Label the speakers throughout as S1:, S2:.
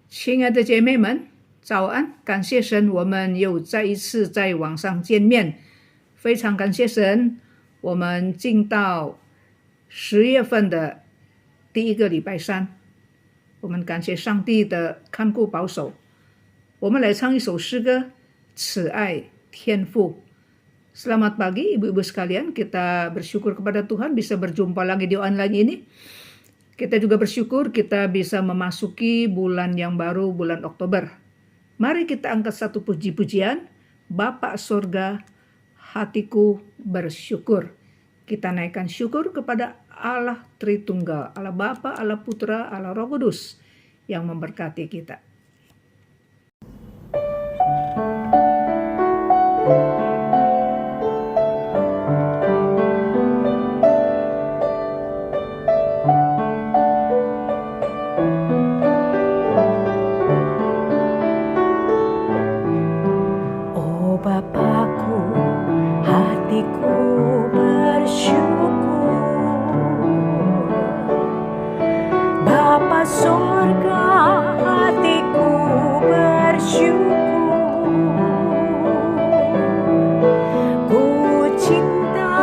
S1: 亲爱的姐妹们，早安！感谢神，我们又再一次在网上见面，非常感谢神。我们进到10月份的第一个礼拜三，我们感谢上帝的看顾保守。我们来唱一首诗歌，慈爱天父。Selamat pagi ibu-ibu sekalian, kita bersyukur kepada Tuhan bisa berjumpa lagi di online ini. Kita juga bersyukur kita bisa memasuki bulan yang baru, bulan Oktober. Mari kita angkat satu puji-pujian, Bapa Surga, hatiku bersyukur. Kita naikkan syukur kepada Allah Tritunggal, Allah Bapa, Allah Putra, Allah Roh Kudus yang memberkati kita.
S2: Bapakku, hatiku bersyukur. Bapa surga, hatiku bersyukur. Ku cinta,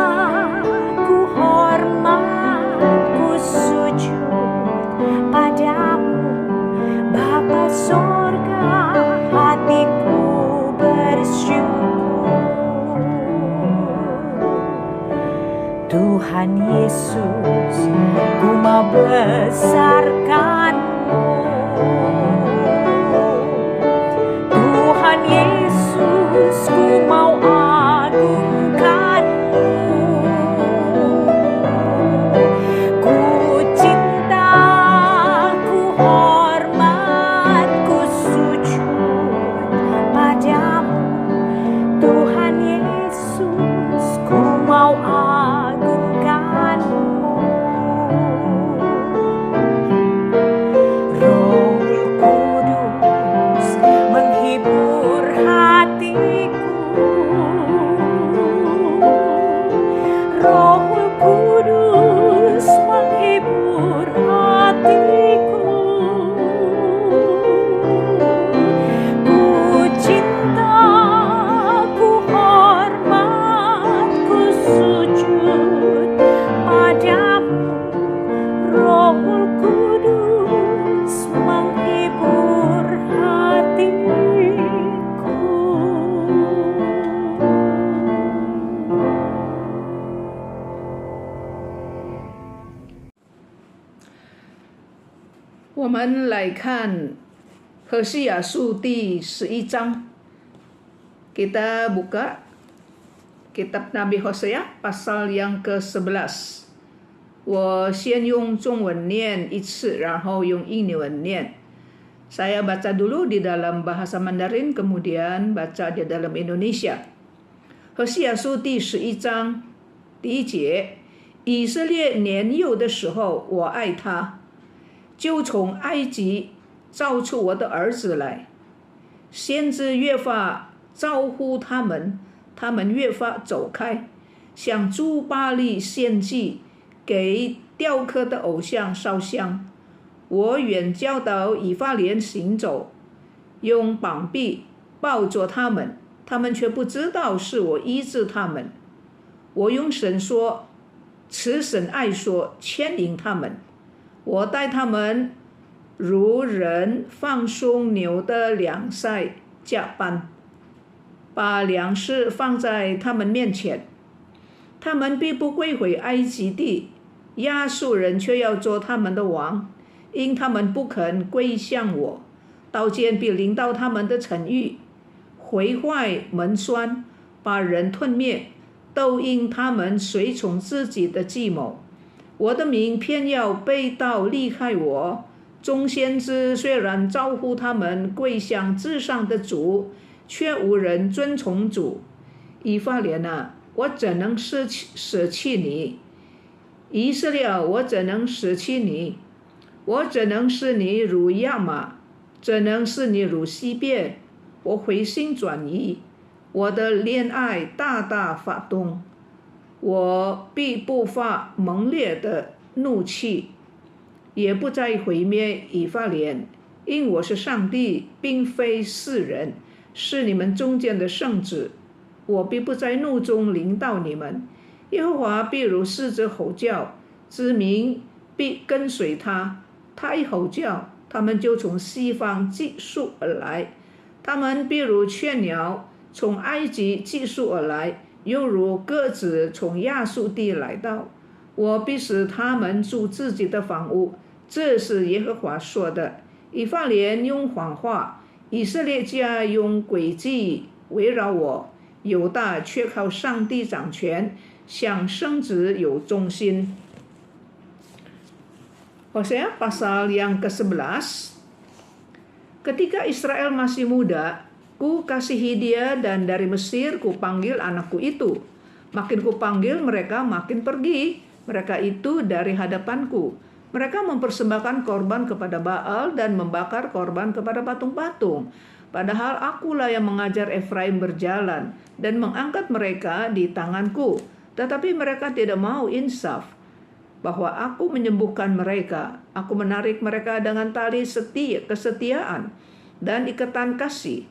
S2: ku hormat, ku sujud padamu. Bapa surga, hatiku bersyukur. Tuhan Yesus, ku mau besarkan-Mu. Tuhan Yesus, ku mau agungkan-Mu. Ku cinta, ku hormat, ku sujud padamu. Tuhan Yesus, ku mau agungkan-Mu. Roh Kudus menghibur hatiku. Roh Kudus menghibur hatiku. Ku cinta, ku hormat, ku sujud padamu. Roh Kudus menghibur hatiku.
S1: 我们来看何西亚书第11章。Kita buka kitab Nabi Hosea pasal yang ke-11。我先用中文念一次，然后用印尼文念。Saya baca dulu di dalam bahasa Mandarin, kemudian baca di dalam Indonesia. 何西亚书第11章第1节，以色列年幼的时候，我爱他，就从埃及召出我的儿子来。先知越发招呼他们，他们越发走开，向诸巴力献祭，给雕刻的偶像烧香。我远教导以法莲行走，用膀臂抱着他们，他们却不知道是我医治他们。我用神说，慈神爱说，牵引他们。我带他们如人放松牛的两腮架般，把粮食放在他们面前。他们必不归回埃及地，亚述人却要做他们的王，因他们不肯归向我。刀剑必临到他们的城邑，毁坏门栓，把人吞灭，都因他们随从自己的计谋。我的名偏要背道离开我。众先知虽然招呼他们归向至上的主，却无人遵从主。以法莲啊，我怎能舍弃你？以色列，我怎能舍弃你？我怎能使你如亚玛？怎能使你如西边？我回心转意，我的恋爱大大发动。我必不发猛烈的怒气，也不再毁灭以法莲，因我是上帝，并非世人，是你们中间的圣子。我必不在怒中临到你们。耶和华必如狮子吼叫，子民必跟随他。他一吼叫，他们就从西方急速而来。他们必如雀鸟从埃及急速而来，又如鸽子从亚述地来到。我必使他们住自己的房屋，这是耶和华说的。以法莲用谎话，以色列家用诡计围绕我，犹大却靠上帝掌权，向圣子有忠心。Hosea pasal yang ke-11. Ketika Israel masih muda, ku kasihi dia, dan dari Mesir ku panggil anakku itu. Makin ku panggil, mereka makin pergi. Mereka itu dari hadapanku. Mereka mempersembahkan korban kepada Baal dan membakar korban kepada patung-patung. Padahal akulah yang mengajar Efraim berjalan dan mengangkat mereka di tanganku. Tetapi mereka tidak mau insaf bahwa aku menyembuhkan mereka. Aku menarik mereka dengan tali kesetiaan dan ikatan kasih.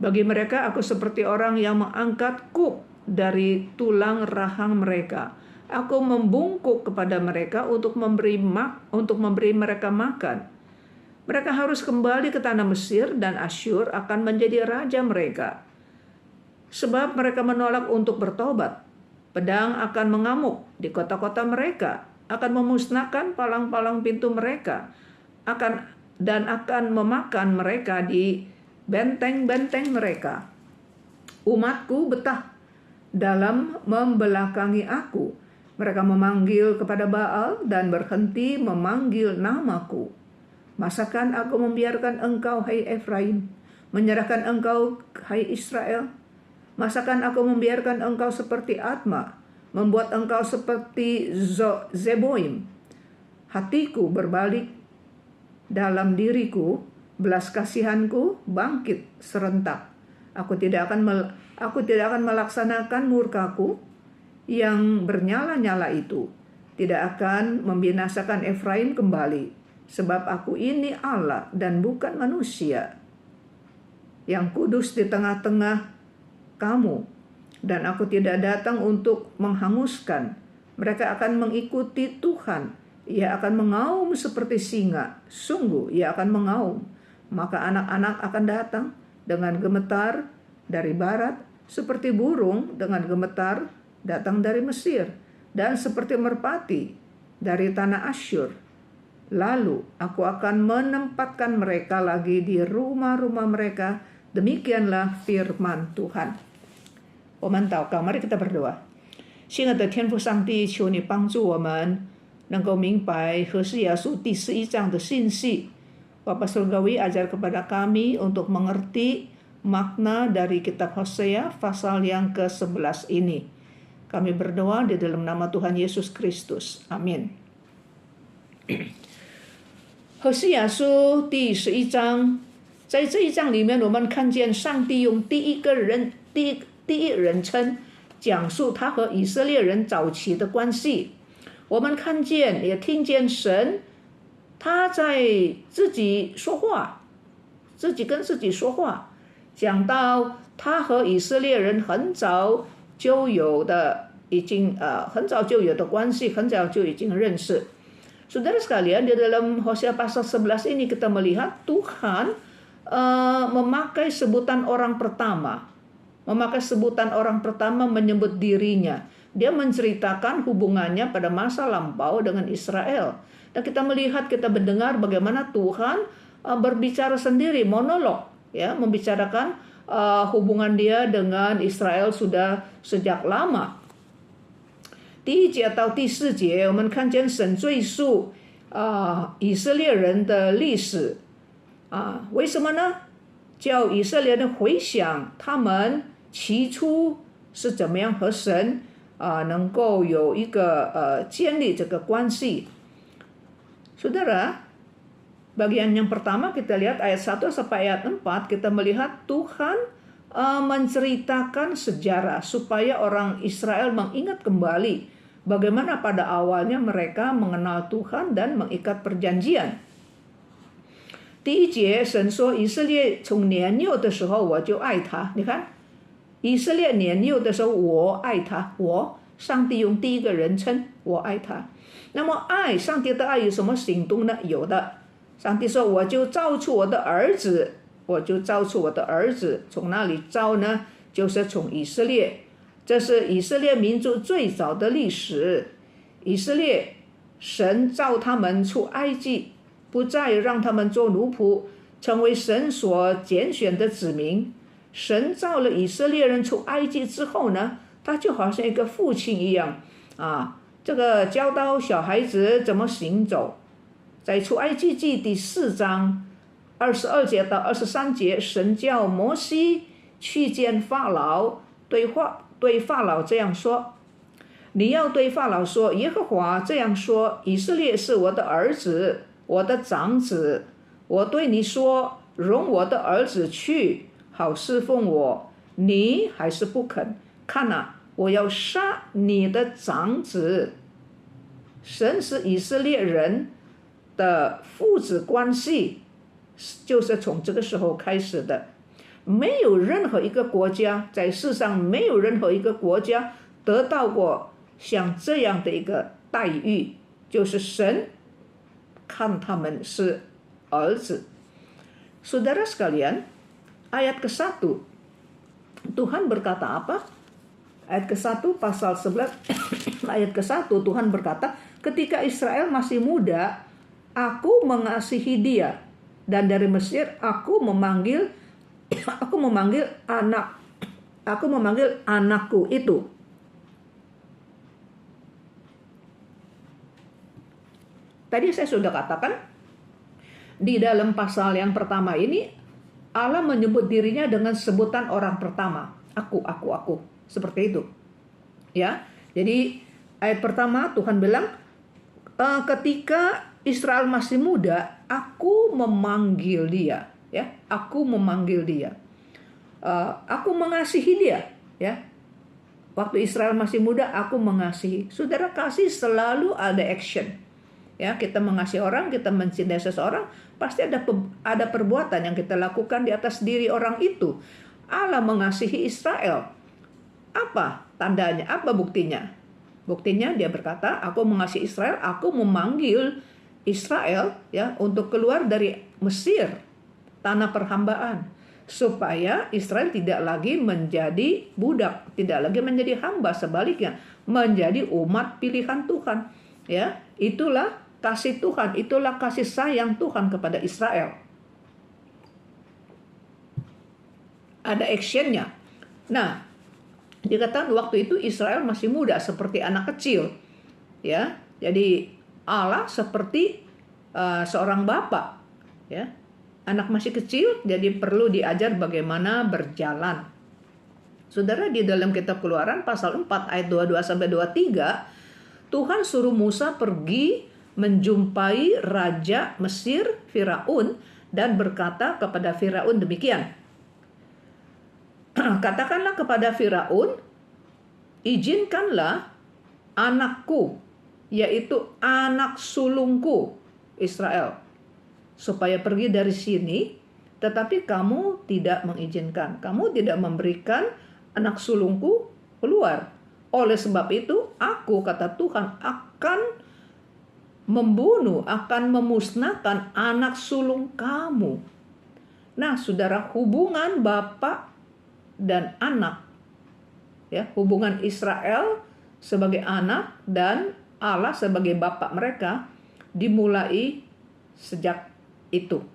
S1: Bagi mereka aku seperti orang yang mengangkat kuk dari tulang rahang mereka. Aku membungkuk kepada mereka untuk memberi mereka makan. Mereka harus kembali ke tanah Mesir, dan Asyur akan menjadi raja mereka. Sebab mereka menolak untuk bertobat. Pedang akan mengamuk di kota-kota mereka, akan memusnahkan palang-palang pintu mereka, akan memakan mereka di benteng-benteng mereka. Umatku betah dalam membelakangi aku. Mereka memanggil kepada Baal dan berhenti memanggil namaku. Masakan aku membiarkan engkau, hai Efraim, menyerahkan engkau, hai Israel? Masakan aku membiarkan engkau seperti Adma, membuat engkau seperti Zeboim? Hatiku berbalik dalam diriku, belas kasihanku bangkit serentak. Aku tidak akan melaksanakan murkaku yang bernyala-nyala itu, tidak akan membinasakan Efraim kembali, sebab aku ini Allah dan bukan manusia, yang kudus di tengah-tengah kamu, dan aku tidak datang untuk menghanguskan. Mereka akan mengikuti Tuhan, ia akan mengaum seperti singa, sungguh ia akan mengaum. Maka anak-anak akan datang dengan gemetar dari barat, seperti burung dengan gemetar datang dari Mesir, dan seperti merpati dari tanah Asyur. Lalu aku akan menempatkan mereka lagi di rumah-rumah mereka. Demikianlah firman Tuhan. 我们祷告， mari kita berdoa. 亲爱的天父上帝，求你帮助我们能够明白何西阿书第11章的信息. Bapa Surgawi, ajar kepada kami untuk mengerti makna dari kitab Hosea pasal yang ke-11 ini. Kami berdoa di dalam nama Tuhan Yesus Kristus. Amin. 何西阿书第11章，在这一章里面，我们看见上帝用第一人称讲述他和以色列人早期的关系。我们看见也听见神他在自己说话，自己跟自己说话，讲到他和以色列人很早就有的关系，很早就已经认识。Saudara sekalian, di dalam Hosea pasal 11 ini kita melihat Tuhan memakai sebutan orang pertama. Menyebut dirinya. Dia menceritakan hubungannya pada masa lampau dengan Israel. Dan kita melihat, kita mendengar bagaimana Tuhan berbicara sendiri, monolog, ya, membicarakan hubungan dia dengan Israel sudah sejak lama. 第1节到第4节，我们看见神赘述以色列人的历史为什么呢？叫以色列人回想他们起初是怎么样和神能够有一个建立这个关系。 Saudara, bagian yang pertama kita lihat ayat 1 sampai ayat 4, kita melihat Tuhan menceritakan sejarah supaya orang Israel mengingat kembali bagaimana pada awalnya mereka mengenal Tuhan dan mengikat perjanjian. 第第一节神说以色列从年幼的时候我就爱他，你看以色列年幼的时候我爱他，上帝用第一个人称我爱他。那么上帝的爱有什么行动呢？有的，上帝说我就造出我的儿子，从哪里造呢？就是从以色列，这是以色列民族最早的历史。以色列神造他们出埃及，不再让他们做奴仆，成为神所拣选的子民。神造了以色列人出埃及之后呢，他就好像一个父亲一样这个教导小孩子怎么行走。在出埃及记第4章22节到23节，神叫摩西去见法老，对法老这样说，你要对法老说，耶和华这样说，以色列是我的儿子，我的长子，我对你说，容我的儿子去，好侍奉我，你还是不肯，看我要杀你的长子。神是以色列人的父子关系，就是从这个时候开始的。没有任何一个国家，在世上没有任何一个国家得到过像这样的一个待遇，就是神看他们是儿子。Saudara sekalian, ayat ke-1 Tuhan berkata apa? Ayat ke-1 pasal 11 ayat ke-1 Tuhan berkata, ketika Israel masih muda, aku mengasihi dia, dan dari Mesir aku memanggil anakku itu. Tadi saya sudah katakan, di dalam pasal yang pertama ini Allah menyebut dirinya dengan sebutan orang pertama, aku, seperti itu. Ya. Jadi ayat pertama Tuhan bilang, ketika Israel masih muda, aku memanggil dia, ya. Aku memanggil dia. Aku mengasihi dia, ya. Waktu Israel masih muda, aku mengasihi. Saudara, kasih selalu ada action. Ya, kita mengasihi orang, kita mencintai seseorang, pasti ada perbuatan yang kita lakukan di atas diri orang itu. Allah mengasihi Israel. Apa tandanya? Apa buktinya? Buktinya dia berkata, aku mengasihi Israel, aku memanggil Israel ya untuk keluar dari Mesir, tanah perhambaan, supaya Israel tidak lagi menjadi budak, tidak lagi menjadi hamba, sebaliknya menjadi umat pilihan Tuhan. Ya, itulah kasih Tuhan, itulah kasih sayang Tuhan kepada Israel. Ada actionnya. Nah, dikatakan waktu itu Israel masih muda seperti anak kecil, ya. Jadi Allah seperti seorang bapak, ya. Anak masih kecil, jadi perlu diajar bagaimana berjalan. Saudara, di dalam kitab Keluaran pasal 4 ayat 22 sampai 23, Tuhan suruh Musa pergi menjumpai Raja Mesir Firaun dan berkata kepada Firaun demikian. Katakanlah kepada Firaun, izinkanlah anakku, yaitu anak sulungku Israel, supaya pergi dari sini, tetapi kamu tidak mengizinkan, kamu tidak memberikan anak sulungku keluar. Oleh sebab itu, aku, kata Tuhan, akan membunuh, akan memusnahkan anak sulung kamu. Nah, saudara, hubungan bapak dan anak, ya, hubungan Israel sebagai anak dan Allah sebagai bapak mereka dimulai sejak itu.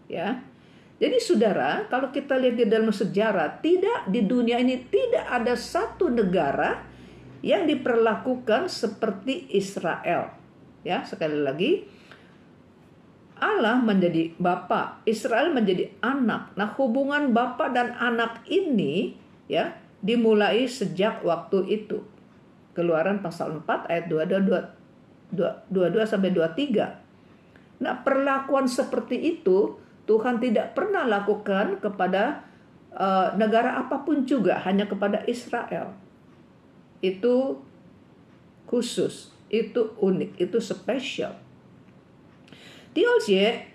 S1: Ya. Jadi saudara, kalau kita lihat di dalam sejarah, di dunia ini tidak ada satu negara yang diperlakukan seperti Israel. Ya, sekali lagi, Allah menjadi bapa, Israel menjadi anak. Nah, hubungan bapa dan anak ini ya dimulai sejak waktu itu. Keluaran pasal 4 ayat 22 sampai 23. Nah, perlakuan seperti itu Tuhan tidak pernah lakukan kepada negara apapun juga, hanya kepada Israel. Itu khusus, itu unik, itu spesial. 第二节，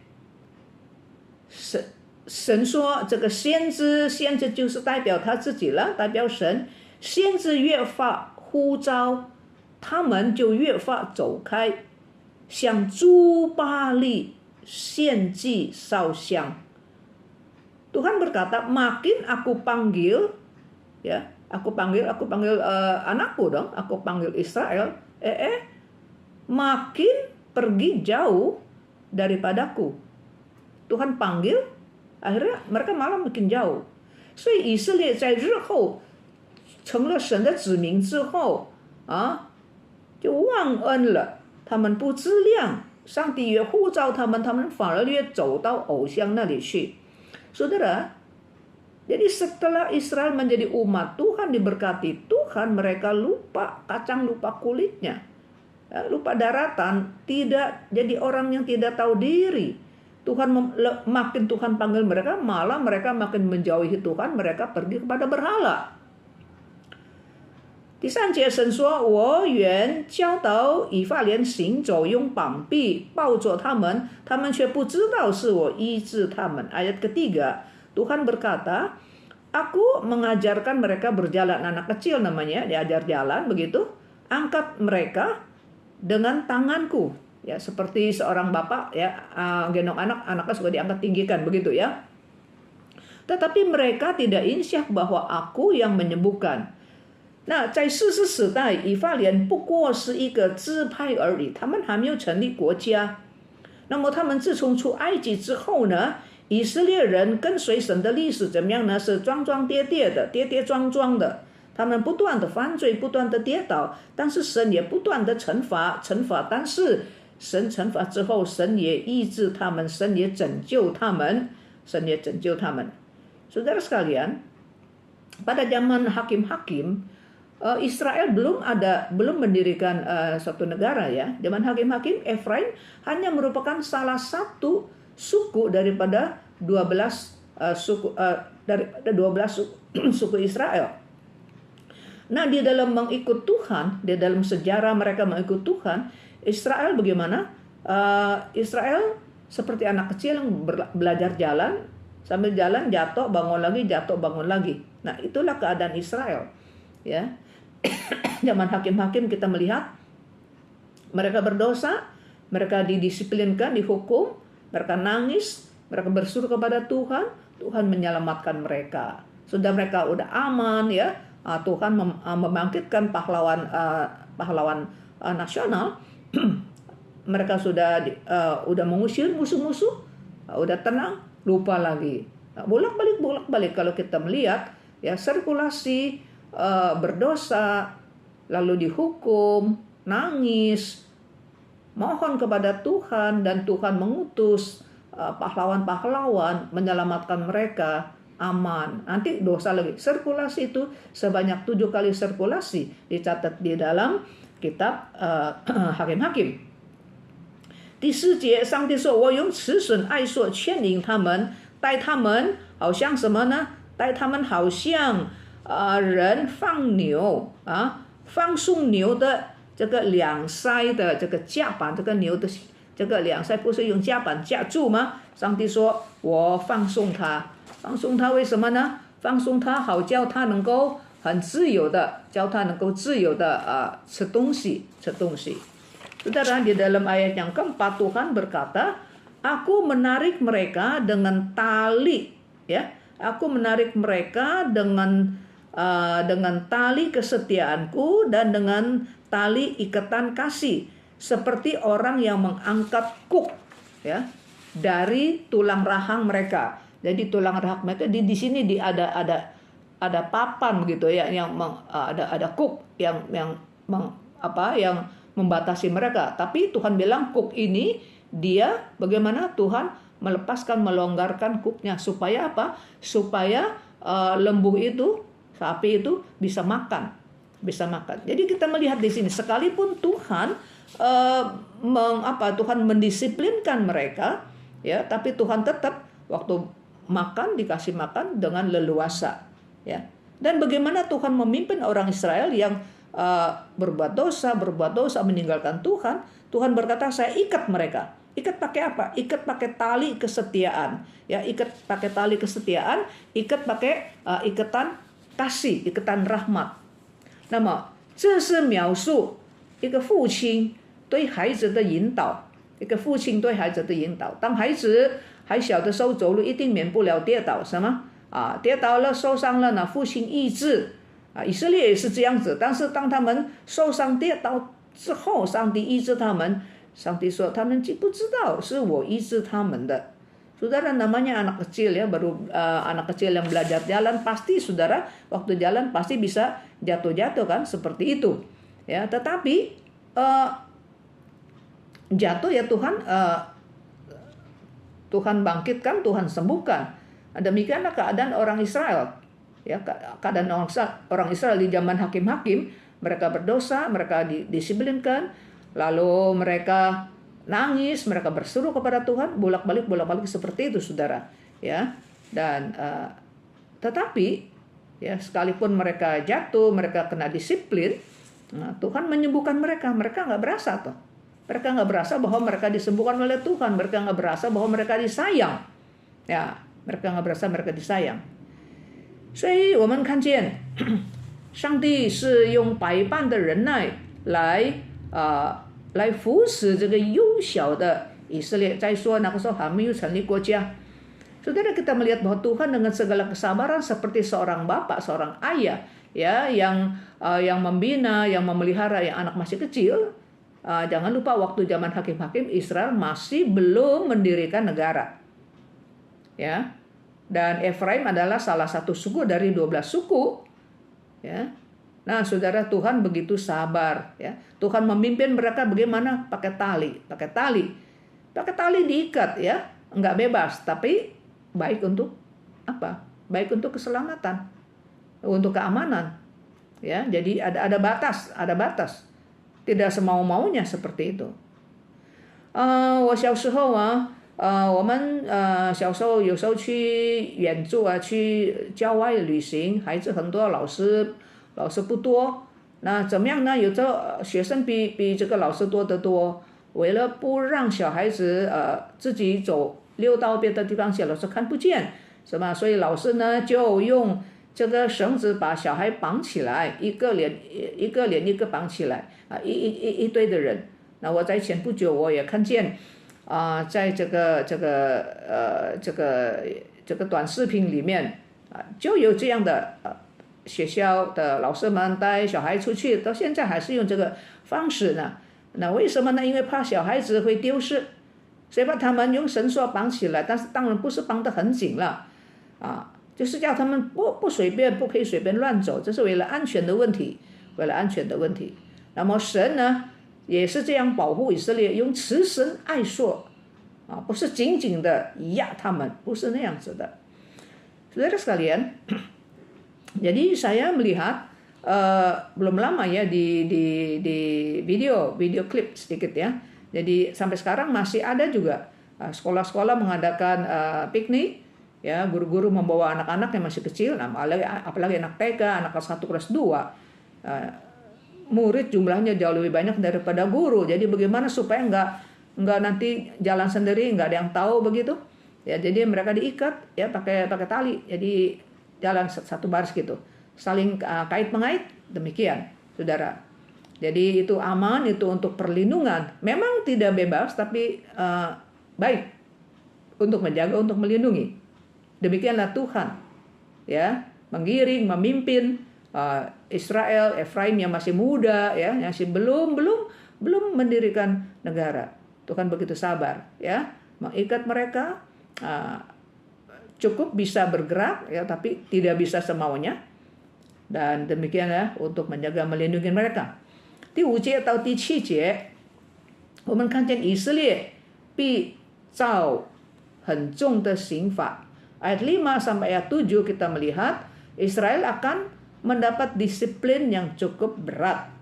S1: 神说这个先知就是代表他自己了，代表神。先知越发呼召，他们就越发走开，向诸巴力献祭烧香。Tuhan berkata, makin aku panggil, ya, aku panggil anakku dong, aku panggil Israel, makin pergi jauh daripadaku. Tuhan panggil, akhirnya mereka malah makin jauh. 所以以色列在日后成了神的子民之后啊，就忘恩了，他们不自量，上帝越呼召他们反而越走到偶像那里去。Saudara, jadi setelah Israel menjadi umat Tuhan diberkati Tuhan, mereka lupa kacang, lupa kulitnya, ya, lupa daratan, tidak jadi orang yang tidak tahu diri. Makin Tuhan panggil mereka, malah mereka makin menjauhi Tuhan, mereka pergi kepada berhala. 第三节神说，我原教导以法莲行走，用膀臂抱着他们，他们却不知道是我医治他们。Ayat ketiga, Tuhan berkata, aku mengajarkan mereka berjalan, anak kecil namanya, diajar jalan begitu, angkat mereka dengan tanganku, ya, seperti seorang bapak, ya, gendong anaknya suka diangkat tinggikan begitu, ya. Tetapi mereka tidak insyaf bahwa aku yang menyembuhkan. 那在士师时代，以法莲不过是一个支派而已，他们还没有成立国家。那么他们自从出埃及之后呢，以色列人跟随神的历史怎么样呢？是撞撞跌跌的，跌跌撞撞的。他们不断的犯罪，不断的跌倒，但是神也不断的惩罚。但是神惩罚之后，神也医治他们，神也拯救他们。Saudara sekalian, pada zaman hakim-hakim, Israel belum mendirikan suatu negara, ya. Zaman hakim-hakim, Efraim hanya merupakan salah satu suku daripada 12 suku Israel. Nah, di dalam mengikut Tuhan, di dalam sejarah mereka mengikut Tuhan, Israel bagaimana? Israel seperti anak kecil yang belajar jalan, sambil jalan jatuh bangun lagi. Nah, itulah keadaan Israel, ya. Zaman hakim-hakim kita melihat mereka berdosa, mereka didisiplinkan, dihukum, mereka nangis, mereka berseru kepada Tuhan, Tuhan menyelamatkan mereka. Sudah mereka udah aman, ya, Tuhan membangkitkan pahlawan nasional. Mereka sudah mengusir musuh-musuh, udah tenang, lupa lagi. Bolak-balik kalau kita melihat, ya, sirkulasi berdosa, lalu dihukum, nangis, mohon kepada Tuhan, dan Tuhan mengutus pahlawan-pahlawan menyelamatkan mereka, aman. Nanti dosa lagi. Sirkulasi itu sebanyak 7 kali sirkulasi dicatat di dalam kitab Hakim-Hakim. 第4节，上帝说：“我用慈神爱所牵引他们，带他们好像什么呢？带他们好像人放牛放送牛的这个两腮的这个架板，这个牛的这个两腮不是用架板架住吗？上帝说我放送他为什么呢？放送他好叫他能够很自由的，吃东西。Saudara, di dalam ayat yang keempat Tuhan berkata, aku menarik mereka dengan tali, ya. Aku menarik mereka dengan tali kesetiaanku dan dengan tali ikatan kasih, seperti orang yang mengangkat kuk, ya, dari tulang rahang mereka. Jadi tulang rahang mereka di sini ada papan begitu, ya, yang ada kuk yang membatasi mereka. Tapi Tuhan bilang kuk ini dia bagaimana Tuhan melonggarkan kuknya supaya apa? Supaya lembu itu, sapi itu bisa makan. Jadi kita melihat di sini sekalipun Tuhan Tuhan mendisiplinkan mereka, ya, tapi Tuhan tetap waktu makan dikasih makan dengan leluasa, ya. Dan bagaimana Tuhan memimpin orang Israel yang berbuat dosa meninggalkan Tuhan. Tuhan berkata, saya ikat mereka. Ikat pakai apa? Ikat pakai tali kesetiaan. Ya, ikat pakai tali kesetiaan, ikat pakai ikatan kasih, ikatan rahmat. 那么这是描述一个父亲对孩子的引导，一个父亲对孩子的引导。当孩子还小的时候走路，一定免不了跌倒，是吗？跌倒了受伤了呢，父亲医治。以色列也是这样子，但是当他们受伤跌倒之后，上帝医治他们。上帝说他们不知道是我医治他们的。Saudara, namanya anak kecil ya, baru anak kecil yang belajar jalan, pasti saudara waktu jalan pasti bisa jatuh-jatuh kan, seperti itu. Ya, tetapi jatuh ya Tuhan bangkitkan, Tuhan sembuhkan. Demikianlah keadaan orang Israel. Ya, keadaan orang Israel di zaman hakim-hakim, mereka berdosa, mereka disiplinkan, lalu mereka nangis, mereka berseru kepada Tuhan, bolak-balik seperti itu, saudara. Ya, dan tetapi ya sekalipun mereka jatuh, mereka kena disiplin, Tuhan menyembuhkan mereka. Mereka nggak berasa tuh. Mereka nggak berasa bahwa mereka disembuhkan oleh Tuhan. Mereka nggak berasa bahwa mereka disayang. Ya, mereka nggak berasa mereka disayang. 所以我们看见上帝是用百般的忍耐来扶持这个幼小的以色列。再说那个时候还没有成立国家。Saudara, kita melihat bahwa Tuhan dengan segala kesabaran seperti seorang bapak, seorang ayah, ya, yang membina, yang memelihara yang anak masih kecil. Jangan lupa waktu zaman hakim-hakim Israel masih belum mendirikan negara. Ya. Dan Efraim adalah salah satu suku dari 12 suku. Ya. Nah, saudara, Tuhan begitu sabar, ya. Tuhan memimpin mereka bagaimana? Pakai tali. Pakai tali diikat, ya. Enggak bebas, tapi baik untuk apa? Baik untuk keselamatan, untuk keamanan. Ya, jadi ada batas. Tidak semau-maunya seperti itu. 我小时候我们小时候有时候去远足去郊外旅行，孩子很多，老师不多。那怎么样呢？有的学生比这个老师多得多。为了不让小孩子自己溜到别的地方去，老师看不见，是吧？所以老师呢就用这个绳子把小孩绑起来，一个连一个绑起来一堆的人。那我在前不久我也看见在这个短视频里面就有这样的学校的老师们带小孩出去，到现在还是用这个方式呢。那为什么呢？因为怕小孩子会丢失，所以把他们用绳索绑起来，但是当然不是绑得很紧了就是叫他们不可以随便乱走，这是为了安全的问题。那么神呢也是这样保护以色列，用慈绳爱索不是紧紧的压他们，不是那样子的。Saudara sekalian, jadi saya melihat belum lama ya di video klip sedikit ya. Jadi sampai sekarang masih ada juga sekolah-sekolah mengadakan piknik, ya, guru-guru membawa anak-anak yang masih kecil, apalagi anak TK, anak kelas 1, kelas 2. Murid jumlahnya jauh lebih banyak daripada guru. Jadi bagaimana supaya nggak nanti jalan sendiri, nggak ada yang tahu begitu. Ya, jadi mereka diikat ya pakai tali. Jadi jalan satu baris gitu. Saling kait mengait, demikian, saudara. Jadi itu aman, itu untuk perlindungan. Memang tidak bebas, tapi baik untuk menjaga, untuk melindungi. Demikianlah Tuhan, ya, menggiring, memimpin Israel, Efraim yang masih muda, ya, yang masih belum mendirikan negara. Tuhan begitu sabar, ya, mengikat mereka, cukup bisa bergerak, ya, tapi tidak bisa semaunya. Dan demikianlah untuk menjaga, melindungi mereka. 第5节到第7节，我们看见以色列必遭很重的刑罚。Ayat 5 sampai ayat 7 kita melihat Israel akan mendapat disiplin yang cukup berat.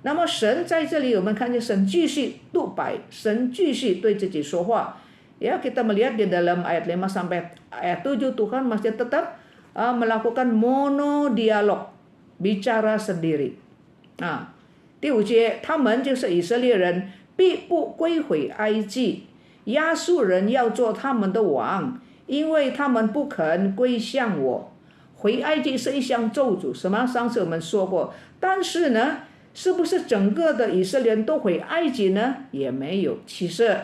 S1: 那么神在这里我们看见神继续独白，神继续对自己说话。Ya, kita melihat di dalam ayat 5 sampai ayat 7 Tuhan masih tetap melakukan monodialog, bicara sendiri. 第5节，他们就是以色列人必不归回埃及。亚述人要做他们的王，因为他们不肯归向我。回埃及是一项咒诅，什么？上次我们说过。但是呢，是不是整个的以色列人都回埃及呢？也没有。其实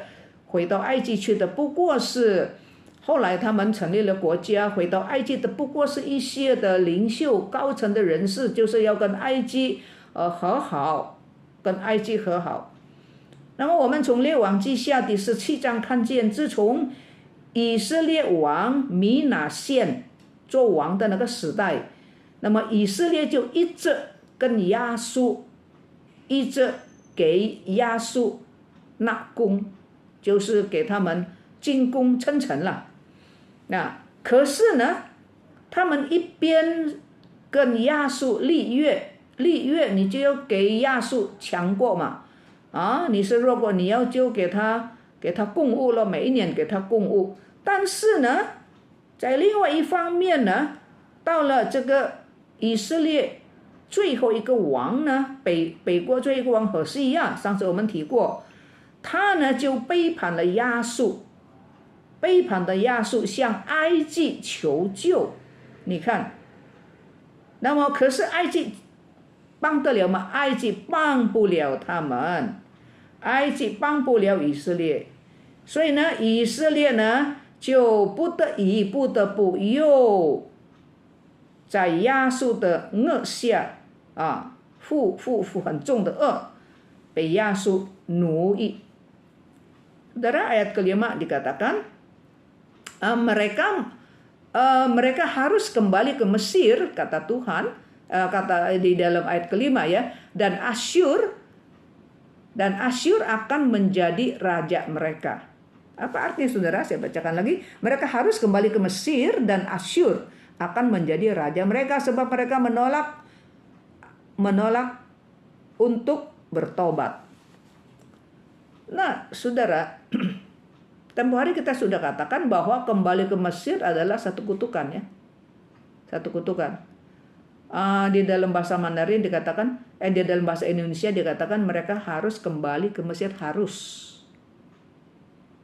S1: 回到埃及去的不过是后来他们成立了国家，回到埃及的不过是一些的领袖高层的人士，就是要跟埃及和好，跟埃及和好。那么我们从列王记下第17章看见，自从以色列王米拿现做王的那个时代，那么以色列就一直跟亚述一直给亚述纳贡，就是给他们进贡称臣了。那可是呢，他们一边跟亚述立约，你就要给亚述强过嘛。你是如果你要就给他供物了，每一年给他供物。但是呢，在另外一方面呢，到了这个以色列最后一个王呢，北国最后一个王何西亚，上次我们提过，他呢就背叛了亚述，向埃及求救。你看，那么可是埃及帮得了吗？埃及帮不了他们，埃及帮不了以色列，所以呢，以色列呢就不得不又在亚述的恶下负很重的恶，被亚述奴役。Saudara, ayat kelima dikatakan mereka harus kembali ke Mesir, kata Tuhan, kata di dalam ayat kelima ya, dan Asyur akan menjadi raja mereka. Apa artinya saudara? Saya bacakan lagi. Mereka harus kembali ke Mesir dan Asyur akan menjadi raja mereka, sebab mereka menolak untuk bertobat. Nah, saudara, tempo hari kita sudah katakan bahwa kembali ke Mesir adalah satu kutukan ya. Satu kutukan. Di dalam bahasa Mandarin dikatakan, di dalam bahasa Indonesia dikatakan mereka harus kembali ke Mesir, harus.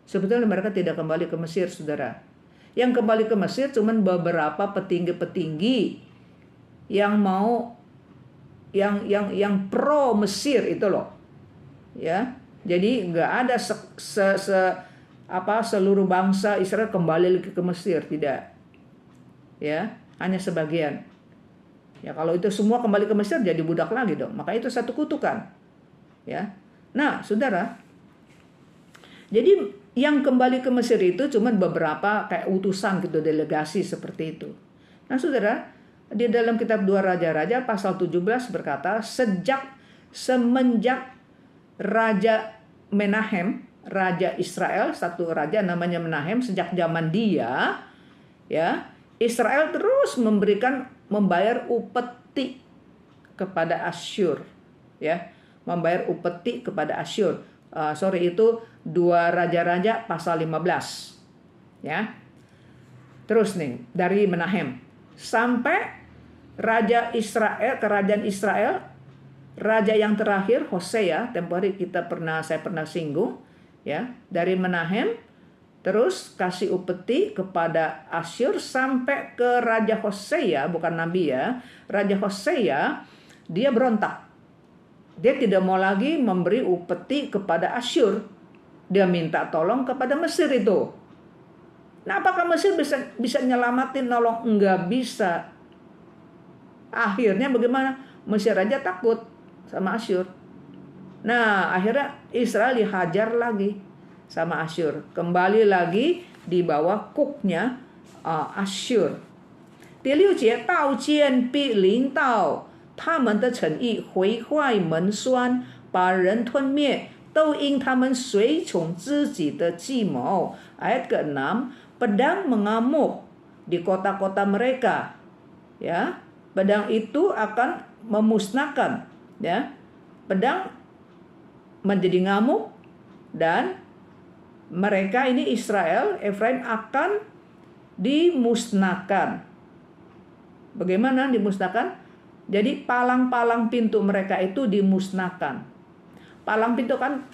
S1: Sebetulnya mereka tidak kembali ke Mesir, saudara. Yang kembali ke Mesir cuman beberapa petinggi-petinggi yang mau yang pro Mesir itu loh. Ya. Jadi nggak ada seluruh bangsa Israel kembali lagi ke Mesir, tidak. Ya, hanya sebagian. Ya, kalau itu semua kembali ke Mesir jadi budak lagi dong. Maka itu satu kutukan. Ya. Nah, saudara, jadi yang kembali ke Mesir itu cuma beberapa kayak utusan gitu, delegasi seperti itu. Nah, saudara, di dalam kitab 2 Raja-Raja pasal 17 berkata, semenjak Raja Menahem, Raja Israel, satu raja namanya Menahem, sejak zaman dia, ya, Israel terus membayar upeti kepada Asyur, ya, membayar upeti kepada Asyur. Itu 2 Raja-Raja pasal 15, ya. Terus nih dari Menahem sampai Raja Israel, kerajaan Israel, raja yang terakhir Hosea, tempo hari saya pernah singgung, ya, dari Menahem terus kasih upeti kepada Asyur sampai ke Raja Hosea, bukan nabi ya. Raja Hosea dia berontak. Dia tidak mau lagi memberi upeti kepada Asyur. Dia minta tolong kepada Mesir itu. Nah, apakah Mesir bisa nyelamatin, nolong? Enggak bisa. Akhirnya bagaimana? Mesir aja takut sama Asyur. Nah, akhirnya Israel dihajar lagi sama Asyur. Kembali lagi di bawah kuknya Asyur. 第6节，刀剑必临到他们的城邑，毁坏门栓，把人吞灭，都因他们随从自己的计谋。Ayat ke-6, pedang mengamuk di kota-kota mereka. Ya, pedang itu akan memusnahkan, ya. Pedang menjadi ngamuk dan mereka ini Efraim akan dimusnahkan. Bagaimana dimusnahkan? Jadi palang-palang pintu mereka itu dimusnahkan. palang pintu kan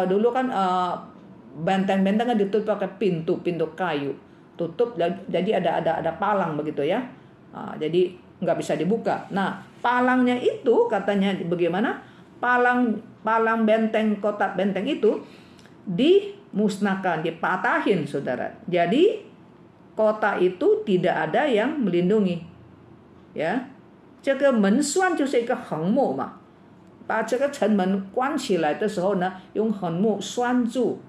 S1: dulu kan benteng-benteng kan ditutup pakai pintu kayu, tutup, jadi ada palang begitu ya. Jadi nggak bisa dibuka. Nah, palangnya itu katanya bagaimana? Palang benteng, kotak benteng itu dimusnahkan, dipatahin, saudara. Jadi kota itu tidak ada yang melindungi. Ya, 这个门栓就是一个横木嘛，把这个城门关起来的时候呢，用横木拴住。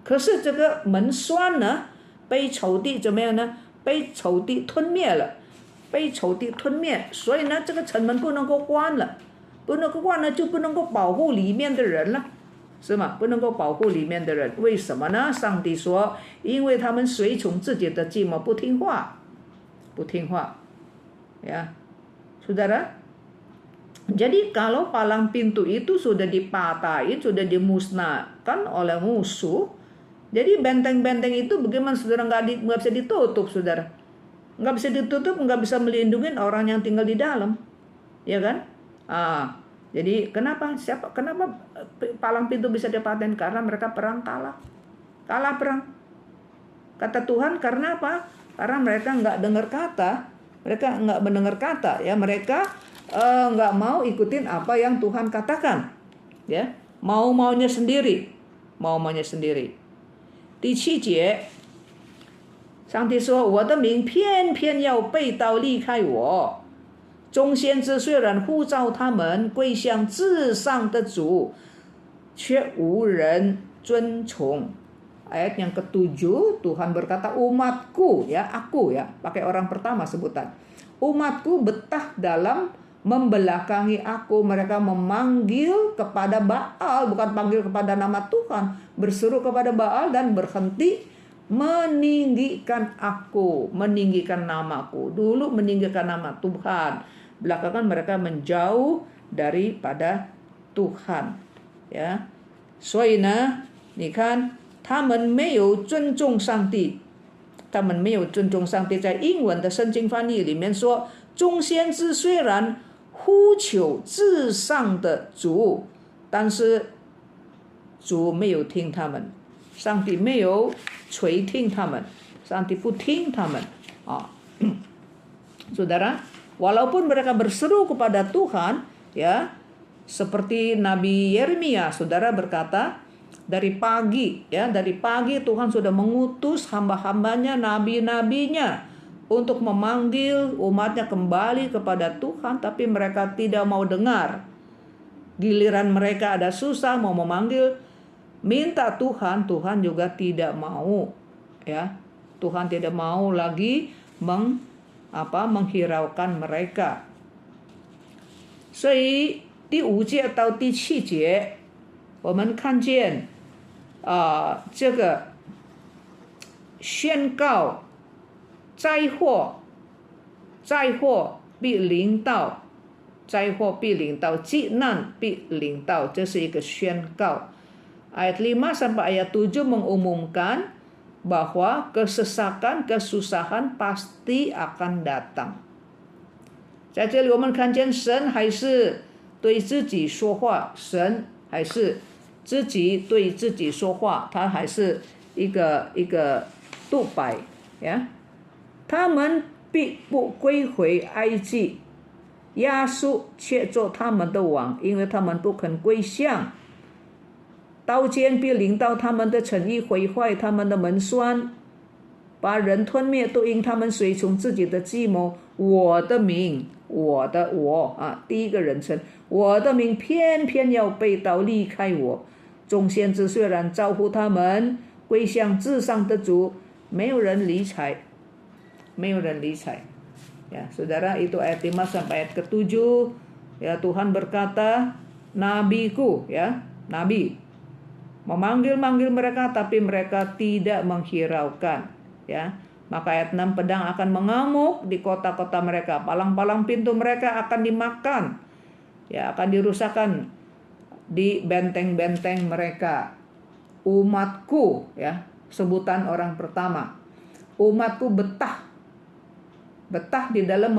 S1: 可是这个门栓呢，被仇敌怎么样呢？被仇敌吞灭了，所以呢，这个城门不能够关了，就不能够保护里面的人了。是吗？不能够保护里面的人，为什么呢？上帝说，因为他们随从自己的计谋，不听话，ya, saudara. Jadi kalau palang pintu itu sudah dipatahin, sudah dimusnahkan oleh musuh, jadi benteng-benteng itu bagaimana, saudara? Nggak bisa ditutup, saudara. Nggak bisa ditutup, nggak bisa melindungi orang yang tinggal di dalam, ya kan? Jadi kenapa palang pintu bisa dipatahin? Karena mereka kalah perang. Kata Tuhan, karena apa? Karena mereka nggak mendengar kata, ya. Mereka nggak mau ikutin apa yang Tuhan katakan, ya. Maunya sendiri. 第7节，上帝说：“我的民偏偏要背道离开我。众先知虽然呼召他们归向至上的主，却无人遵从。” Ayat yang ke-7, Tuhan berkata, umatku, ya, aku, ya, pakai orang pertama sebutan. Umatku betah dalam membelakangi aku. Mereka memanggil kepada Baal, bukan panggil kepada nama Tuhan. Berseru kepada Baal dan berhenti meninggikan aku, meninggikan namaku. Dulu meninggikan nama Tuhan, belakangan mereka menjauh daripada Tuhan, ya. 所以呢，你看他们没有尊重上帝，在英文的圣经翻译里面说，众先知虽然呼求至上的主，但是主没有听他们，上帝没有垂听他们，上帝不听他们。Saudara, walaupun mereka berseru kepada Tuhan, ya, seperti Nabi Yeremia, saudara berkata, dari pagi Tuhan sudah mengutus hamba-hambanya, nabi-nabinya untuk memanggil umatnya kembali kepada Tuhan, tapi mereka tidak mau dengar. Giliran mereka ada susah mau memanggil, minta Tuhan juga tidak mau, ya. Tuhan tidak mau lagi menghiraukan mereka. 所以第5节到第7节，我们看见这个宣告灾祸必临到，急难必临到，这是一个宣告。Ayat 5 sampai ayat 7 mengumumkan bahwa kesesakan, kesusahan pasti akan datang. 在这里我们看见神还是对自己说话，神还是自己对自己说话，他还是一个独白，呀。他们必不归回埃及，亚述却做他们的王，因为他们不肯归向。刀剑必临到他们的城邑，毁坏他们的门栓，把人吞灭，都因他们随从自己的计谋。我的名，第一个人称，我的名偏偏要背道离开我。众先知虽然招呼他们归向至上的主，没有人理睬。Ya, saudara, itu ayat 5 sampai ayat ke-7. Ya, Tuhan berkata, nabiku, ya, nabi memanggil mereka, tapi mereka tidak menghiraukan, ya. Maka ayat 6, pedang akan mengamuk di kota-kota mereka, palang-palang pintu mereka akan dimakan, ya, akan dirusakkan di benteng-benteng mereka. Umatku, ya, sebutan orang pertama. Umatku betah di dalam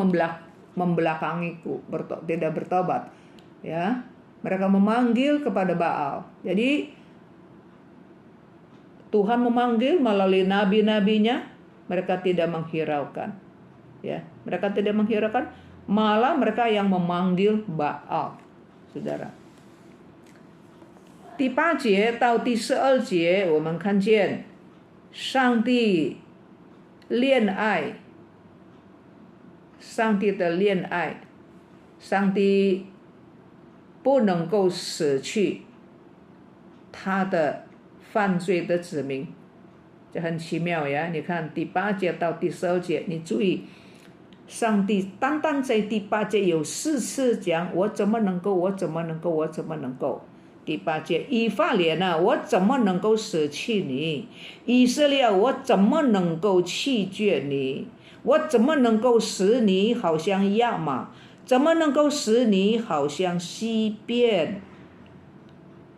S1: membelakangiku, tidak bertobat, ya. Mereka memanggil kepada Baal. Jadi Tuhan memanggil melalui nabi-nabinya, mereka tidak menghiraukan. Ya, mereka tidak menghiraukan, malah mereka yang memanggil Baal. Saudara. 第8节到第12节，我们看见上帝恋爱，上帝的恋爱，上帝不能够舍去他的犯罪的子民，这很奇妙呀！你看第8节到第12节，你注意，上帝单单在第8节有4次讲我怎么能够，我怎么能够，我怎么能够。第8节，以法莲啊，我怎么能够舍弃你？以色列，我怎么能够弃绝你？我怎么能够使你好像亚玛？怎么能够使你好像西边？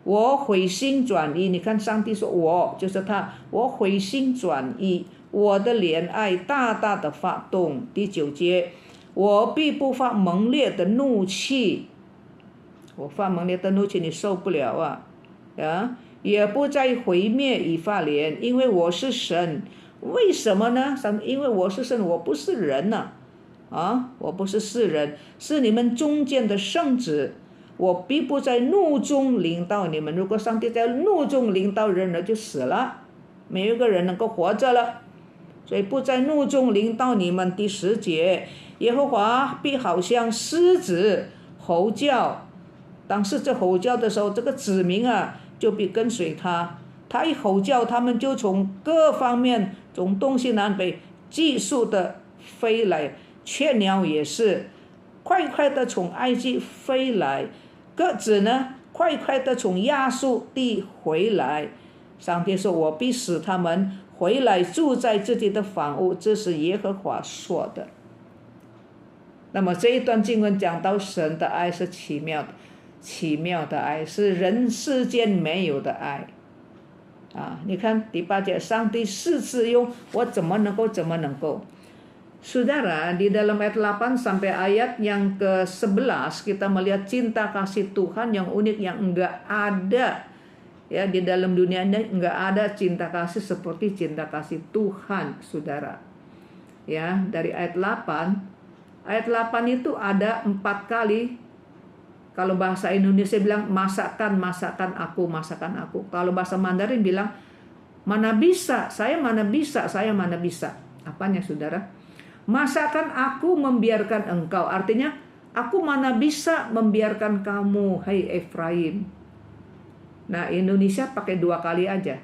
S1: 我回心转意，你看上帝说我就是他，我回心转意，我的怜爱大大的发动。第9节，我必不发猛烈的怒气。我发猛烈的怒气，你受不了啊！也不再毁灭以法莲，因为我是神。为什么呢？因为我是神，我不是人呐！我不是世人，是你们中间的圣子。我必不在怒中临到你们。如果上帝在怒中临到人了，就死了，没有一个人能够活着了。所以不在怒中临到你们。第10节，耶和华必好像狮子吼叫。当狮子吼叫的时候，这个子民啊就必跟随他。他一吼叫，他们就从各方面，从东西南北急速的飞来。雀鸟也是快快的从埃及飞来，鸽子呢快快的从亚述地回来。上帝说，我必使他们回来住在自己的房屋，这是耶和华说的。那么这一段经文讲到神的爱是奇妙的，奇妙的爱是人世间没有的爱你看第8节，上帝4次用我怎么能够，怎么能够。Saudara, di dalam ayat 8 sampai ayat yang ke-11 kita melihat cinta kasih Tuhan yang unik, yang enggak ada ya di dalam dunia ini. Enggak ada cinta kasih seperti cinta kasih Tuhan, saudara. Ya, dari ayat 8 itu ada 4 kali. Kalau bahasa Indonesia bilang masakan aku. Kalau bahasa Mandarin bilang mana bisa, saya mana bisa. Apanya, saudara? Masakan aku membiarkan engkau, artinya aku mana bisa membiarkan kamu, hai Efraim. Nah, Indonesia pakai 2 kali aja.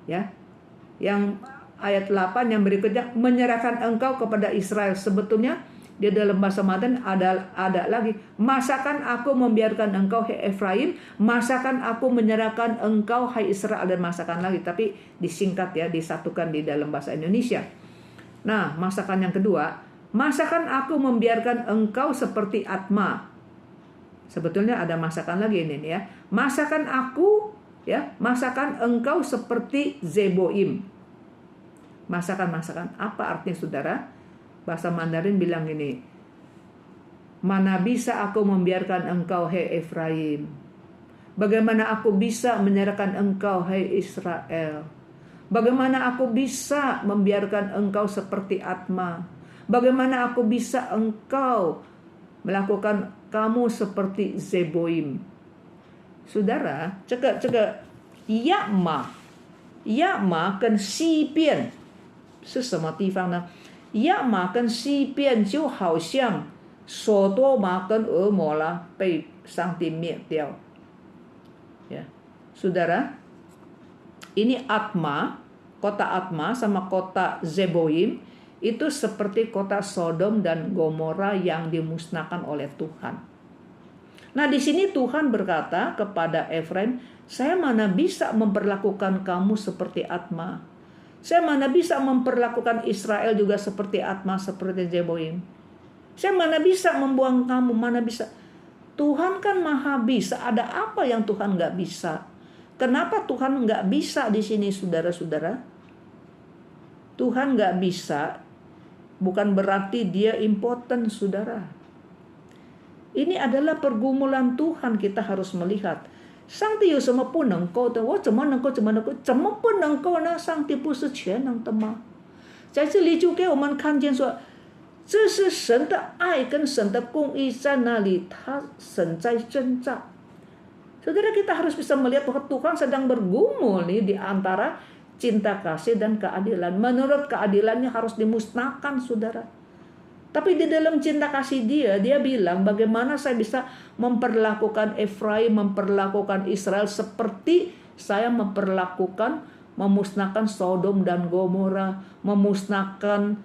S1: Ya. Yang ayat 8 yang berikutnya, menyerahkan engkau kepada Israel. Sebetulnya di dalam bahasa Mandarin ada lagi, masakan aku membiarkan engkau, hai Efraim, masakan aku menyerahkan engkau, hai Israel, dan masakan lagi, tapi disingkat ya, disatukan di dalam bahasa Indonesia. Nah, masakan yang kedua, masakan aku membiarkan engkau seperti Atma. Sebetulnya ada masakan lagi ini ya. Masakan aku ya, masakan engkau seperti Zeboim. Masakan apa artinya, saudara? Bahasa Mandarin bilang ini, mana bisa aku membiarkan engkau, hai Efraim? Bagaimana aku bisa menyerahkan engkau, hai Israel? Bagaimana aku bisa membiarkan engkau seperti Atma? Bagaimana aku bisa engkau melakukan kamu seperti Zeboim? Saudara, 这个亚玛跟西边是什么地方呢？亚玛跟西边就好像索多玛跟俄摩拉被上帝灭掉。Ya, saudara, ini kota Atma sama kota Zeboim itu seperti kota Sodom dan Gomora yang dimusnahkan oleh Tuhan. Nah, di sini Tuhan berkata kepada Efraim, saya mana bisa memperlakukan kamu seperti Atma. Saya mana bisa memperlakukan Israel juga seperti Atma, seperti Zeboim. Saya mana bisa membuang kamu, mana bisa. Tuhan kan maha bisa, ada apa yang Tuhan gak bisa? Kenapa Tuhan nggak bisa di sini, saudara-saudara? Tuhan nggak bisa bukan berarti dia impoten, saudara. Ini adalah pergumulan Tuhan, kita harus melihat. 上帝有什么不能够的？我怎么能够？怎么不能够呢？上帝不是全能的吗？在这里就给我们看见说，这是神的爱跟神的公义在那里，神在征战。Saudara, kita harus bisa melihat bahwa Tuhan sedang bergumul nih di antara cinta kasih dan keadilan. Menurut keadilannya harus dimusnahkan, saudara. Tapi di dalam cinta kasih dia bilang bagaimana saya bisa memperlakukan Efraim, memperlakukan Israel seperti saya memusnahkan Sodom dan Gomora, memusnahkan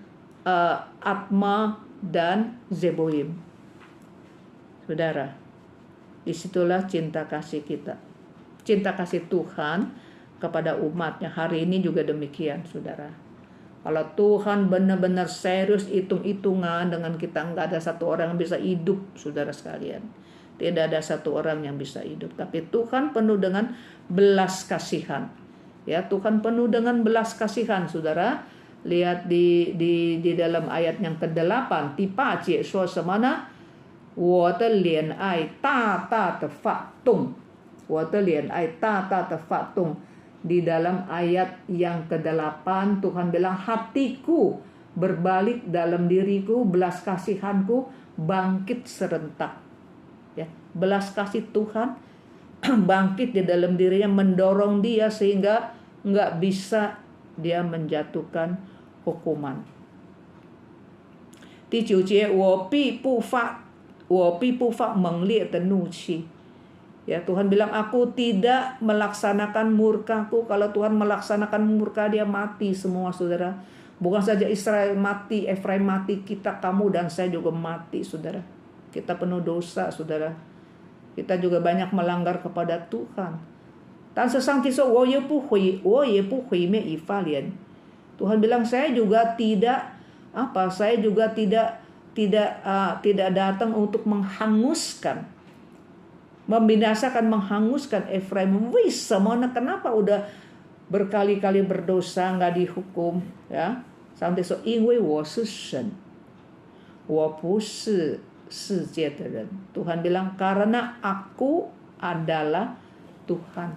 S1: Atma dan Zeboim. Saudara, disitulah cinta kasih kita. Cinta kasih Tuhan kepada umatnya. Hari ini juga demikian, saudara. Kalau Tuhan benar-benar serius hitung-hitungan dengan kita, nggak ada satu orang yang bisa hidup, saudara sekalian. Tidak ada satu orang yang bisa hidup. Tapi Tuhan penuh dengan belas kasihan. Ya, Tuhan penuh dengan belas kasihan, saudara. Lihat di dalam ayat yang ke-8, 第8节说什么呢？我的怜爱大大的发动，我的怜爱大大的发动。Di dalam ayat yang ke-8 Tuhan bilang hatiku berbalik dalam diriku, belas kasihanku bangkit serentak. Ya, belas kasih Tuhan bangkit di dalam dirinya, mendorong dia sehingga nggak bisa dia menjatuhkan hukuman. 第9节，我必不发猛烈的怒气。Ya, Tuhan bilang aku tidak melaksanakan murkaku. Kalau Tuhan melaksanakan murka, dia mati semua, saudara. Bukan saja Israel mati, Efraim mati, kamu dan saya juga mati, saudara. Kita penuh dosa, saudara. Kita juga banyak melanggar kepada Tuhan. Dan sesang tiso, Tuhan bilang saya juga tidak datang untuk menghanguskan Efraim. Kenapa udah berkali-kali berdosa nggak dihukum, ya? Sampai so, 因为我是神，我不是世界的人。 Tuhan bilang karena aku adalah Tuhan.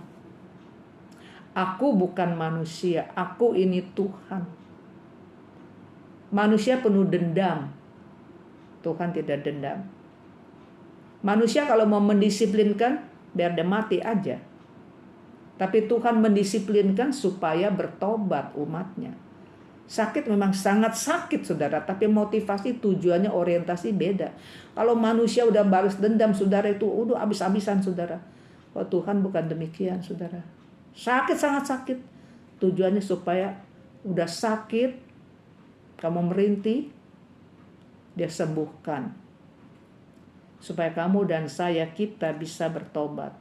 S1: Aku bukan manusia, aku ini Tuhan. Manusia penuh dendam, Tuhan tidak dendam. Manusia kalau mau mendisiplinkan, biar dia mati aja. Tapi Tuhan mendisiplinkan supaya bertobat umatnya. Sakit memang sangat sakit, saudara. Tapi motivasi, tujuannya, orientasi beda. Kalau manusia udah balas dendam, saudara, itu udah habis-habisan, saudara. Oh, Tuhan bukan demikian, saudara. Sakit, sangat sakit. Tujuannya supaya udah sakit, kamu merintih, dia sembuhkan. Supaya kamu dan saya, kita bisa bertobat.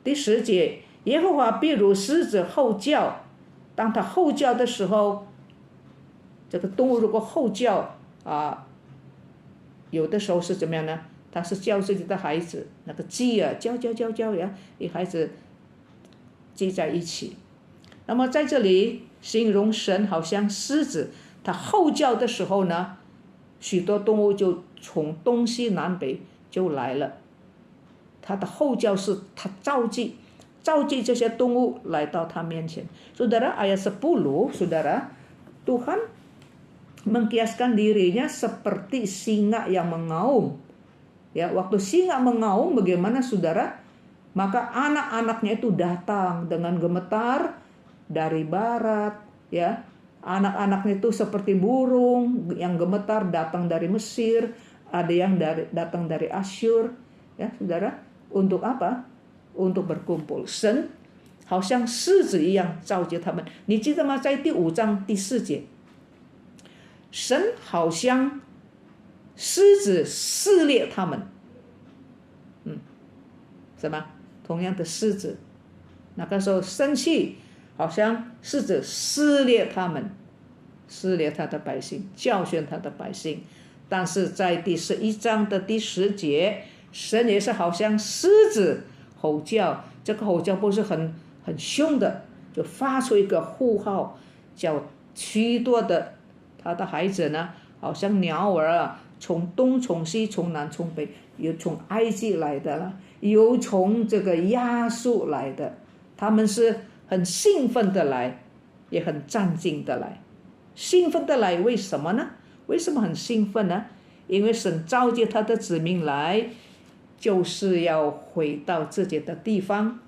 S1: 第10节，耶和华必如狮子吼叫，当他吼叫的时候，这个动物如果吼叫有的时候是怎么样呢？它是叫自己的孩子，那个鸡啊，叫呀，与孩子聚在一起。那么在这里形容神好像狮子，它吼叫的时候呢，许多动物就从东西南北就来了。它的吼叫是它召集这些动物来到它面前。 Saudara, ayat 10, saudara, Tuhan mengkiaskan dirinya seperti singa yang mengaum. Ya, waktu singa mengaum bagaimana, saudara? Maka anak-anaknya itu datang dengan gemetar dari barat, ya. Anak-anaknya itu seperti burung yang gemetar datang dari Mesir, ada yang datang dari Asyur, ya, saudara. Untuk apa? Untuk berkumpul. 神好像狮子一样召集他们。你记得吗？在第5章第4节，神好像狮子撕裂他们。什么？同样的狮子，那个时候生气，好像狮子撕裂他们，撕裂他的百姓，教训他的百姓。但是在第11章的第10节，神也是好像狮子吼叫，这个吼叫不是很凶的，就发出一个呼号，叫许多的他的孩子呢，好像鸟儿从东从西从南从北，有从埃及来的了，有从这个亚述来的，他们是很兴奋的来，也很战兢的来。兴奋的来，为什么呢？为什么很兴奋呢？因为神召集他的子民来，就是要回到自己的地方，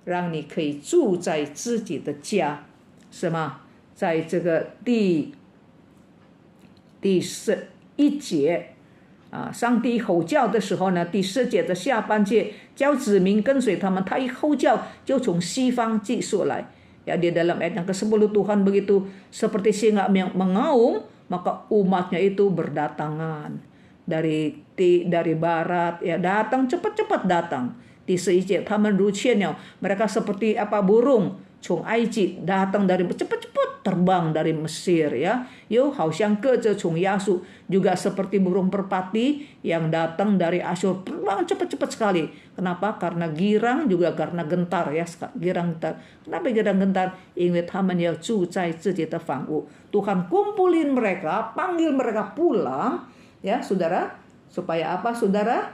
S1: 让你可以住在自己的家，是吗？在这个第11节上帝吼叫的时候呢，第10节的下半节，叫子民跟随他们，他一吼叫就从西方寄出来. Ya, di dalam ayat yang ke-10 Tuhan begitu seperti singa yang mengaum, maka umatnya itu berdatangan dari barat, ya datang cepat-cepat datang. Di 11节他们如雀鸟, mereka seperti burung, 从埃及 datang dari cepat-cepat terbang dari Mesir, ya. Yo, 好像各着从亚述, juga seperti burung merpati yang datang dari Asyur, terbang cepat-cepat sekali. Kenapa? Karena girang, juga karena gentar, ya. Girang gentar. Kenapa girang gentar? 因为他们要住在自己的房屋. Tuhan kumpulin mereka, panggil mereka pulang, ya, saudara. Supaya apa, saudara?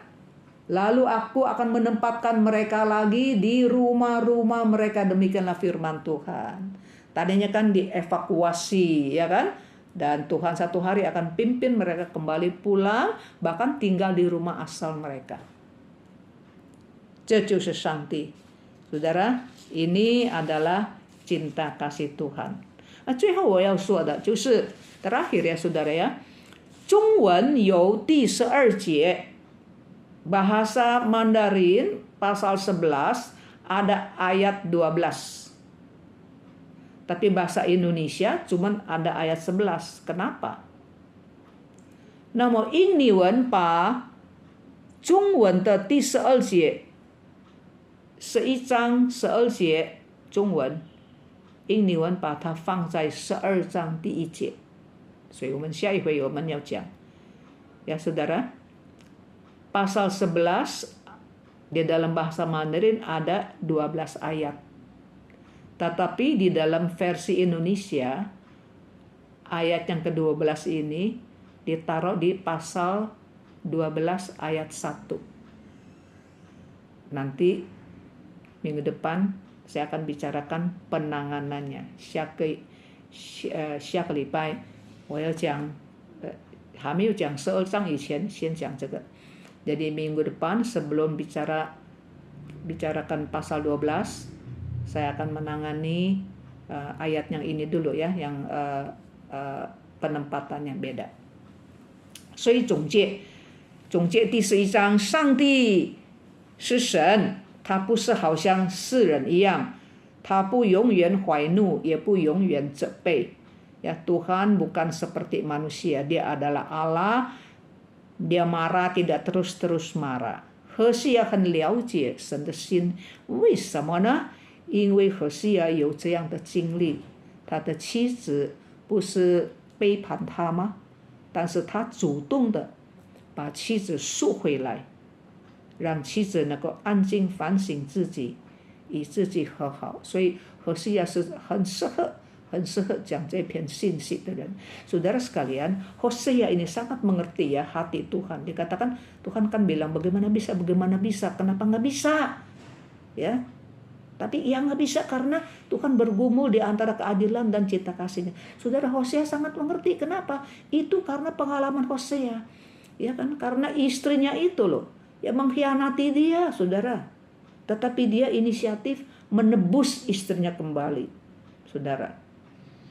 S1: Lalu aku akan menempatkan mereka lagi di rumah-rumah mereka, demikianlah firman Tuhan. Tadinya kan dievakuasi, ya kan? Dan Tuhan satu hari akan pimpin mereka kembali pulang, bahkan tinggal di rumah asal mereka. 这就是上帝. Saudara, ini adalah cinta kasih Tuhan. 最后我要说的就是 terakhir ya saudara ya. 中文有第12节. Bahasa Mandarin pasal 11 ada ayat 12. Tapi bahasa Indonesia cuman ada ayat 11. Kenapa? 那么印尼文把中文的第12节11章12节中文，印尼文把它放在12章第1节。所以我们下一回我们要讲. Ya saudara, pasal 11 di dalam bahasa Mandarin ada 12 ayat. Tetapi di dalam versi Indonesia ayat yang ke-12 ini ditaruh di pasal 12 ayat 1. Nanti minggu depan saya akan bicarakan penanganannya. 下个礼拜我要讲还没有讲12章以前先讲这个. Jadi minggu depan sebelum bicarakan pasal 12, saya akan menangani ayat yang ini dulu ya, yang penempatan yang beda. 所以总结第11章，上帝是神，他不是好像世人一样，他不永远怀怒，也不永远责备. Ya, Tuhan bukan seperti manusia, dia adalah Allah. Dia marah tidak terus-terus marah. 何西亚很了解神的心，为什么呢？因为何西亚有这样的经历，他的妻子不是背叛他吗？但是他主动的把妻子赎回来，让妻子能够安静反省自己，与自己和好。所以何西亚是很适合讲这篇信息的人. Saudara sekalian, Hosea ini sangat mengerti ya hati Tuhan. Dikatakan Tuhan kan bilang bagaimana bisa, kenapa nggak bisa? Ya, tapi ya nggak bisa karena Tuhan bergumul di antara keadilan dan cinta kasihnya. Saudara, Hosea sangat mengerti. Kenapa? Itu karena pengalaman Hosea. Ya kan, karena istrinya itu loh yang mengkhianati dia, saudara. Tetapi dia inisiatif menebus istrinya kembali, saudara.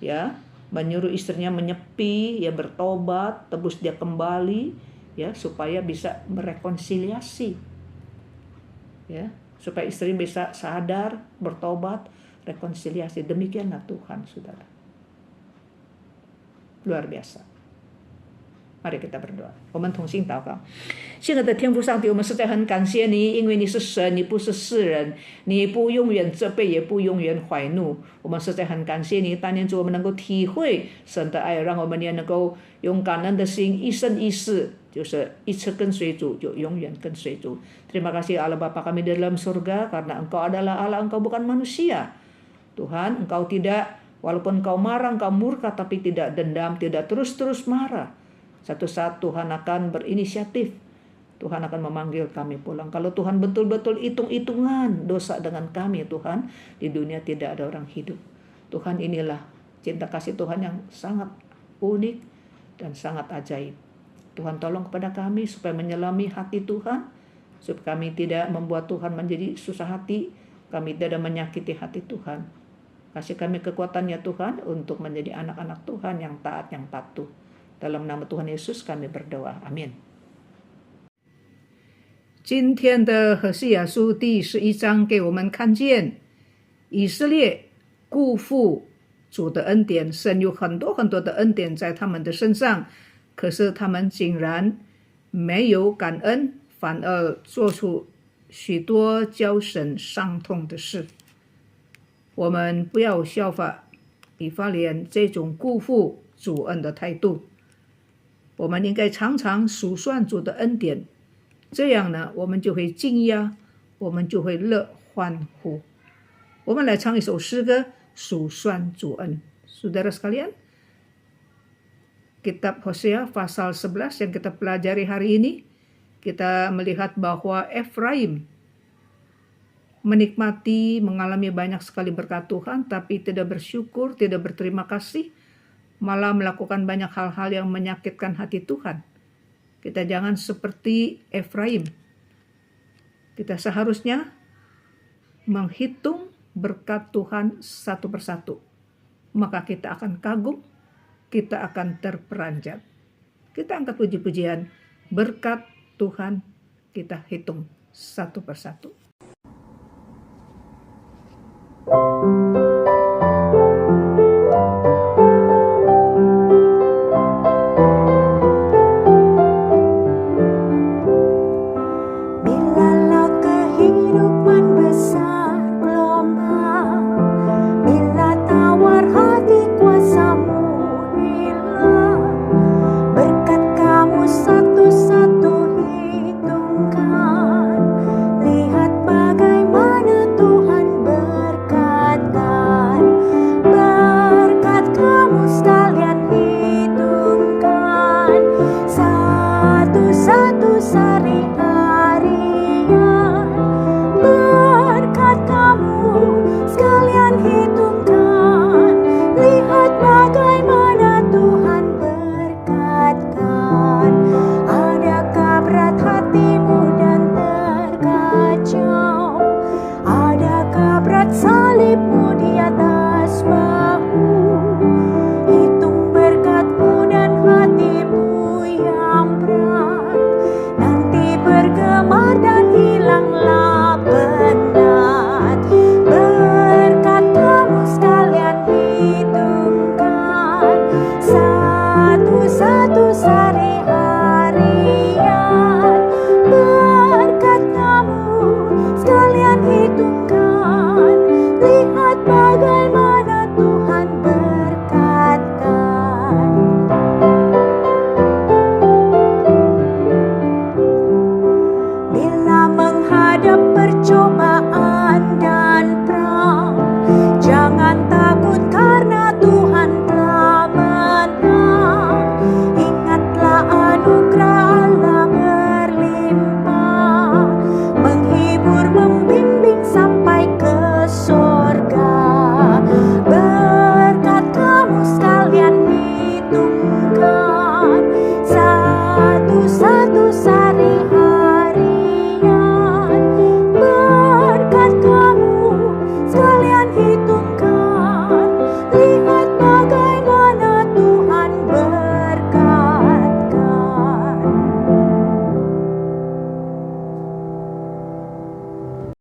S1: Ya, menyuruh istrinya menyepi, ya bertobat, tebus dia kembali, ya supaya bisa merekonsiliasi, ya supaya istri bisa sadar, bertobat, rekonsiliasi. Demikianlah Tuhan, saudara. Luar biasa. Mari kita berdoa. 我们同心祷告。亲爱的天父上帝，我们实在很感谢你，因为你是神，你不是世人，你不永远责备，也不永远怀怒。我们实在很感谢你，但愿主我们能够体会神的爱，让我们也能够用感恩的心，一生一世，就是一次跟随主，就永远跟随主。Terima kasih Allah Bapa kami di dalam surga, karena Engkau adalah Allah, Engkau bukan manusia. Tuhan, Engkau tidak, walaupun Engkau marah, Engkau murka, tapi tidak dendam, tidak terus-terus marah. Satu saat Tuhan akan berinisiatif. Tuhan akan memanggil kami pulang. Kalau Tuhan betul-betul hitung-hitungan dosa dengan kami, Tuhan, di dunia tidak ada orang hidup. Tuhan, inilah cinta kasih Tuhan yang sangat unik dan sangat ajaib. Tuhan tolong kepada kami supaya menyelami hati Tuhan, supaya kami tidak membuat Tuhan menjadi susah hati, kami tidak menyakiti hati Tuhan. Kasih kami kekuatan ya Tuhan untuk menjadi anak-anak Tuhan yang taat, yang patuh. Dalam nama Tuhan Yesus kami berdoa. Amin. 今天的何西阿书第11章给我们看见以色列辜负主的恩典，神有很多很多的恩典在他们的身上，可是他们竟然没有感恩，反而做出许多叫神伤痛的事。我们不要效法以法莲这种辜负主恩的态度，我们应该常常数算主的恩典，这样呢，我们就会惊讶，我们就会乐欢呼。我们来唱一首诗歌，数算主恩。Saudara sekalian, kitab Hosea pasal 11 yang kita pelajari hari ini, kita melihat bahwa Efraim menikmati, mengalami banyak sekali berkat Tuhan, tapi tidak bersyukur, tidak berterima kasih, malah melakukan banyak hal-hal yang menyakitkan hati Tuhan. Kita jangan seperti Efraim. Kita seharusnya menghitung berkat Tuhan satu persatu. Maka kita akan kagum, kita akan terperanjat. Kita angkat puji-pujian, berkat Tuhan kita hitung satu persatu.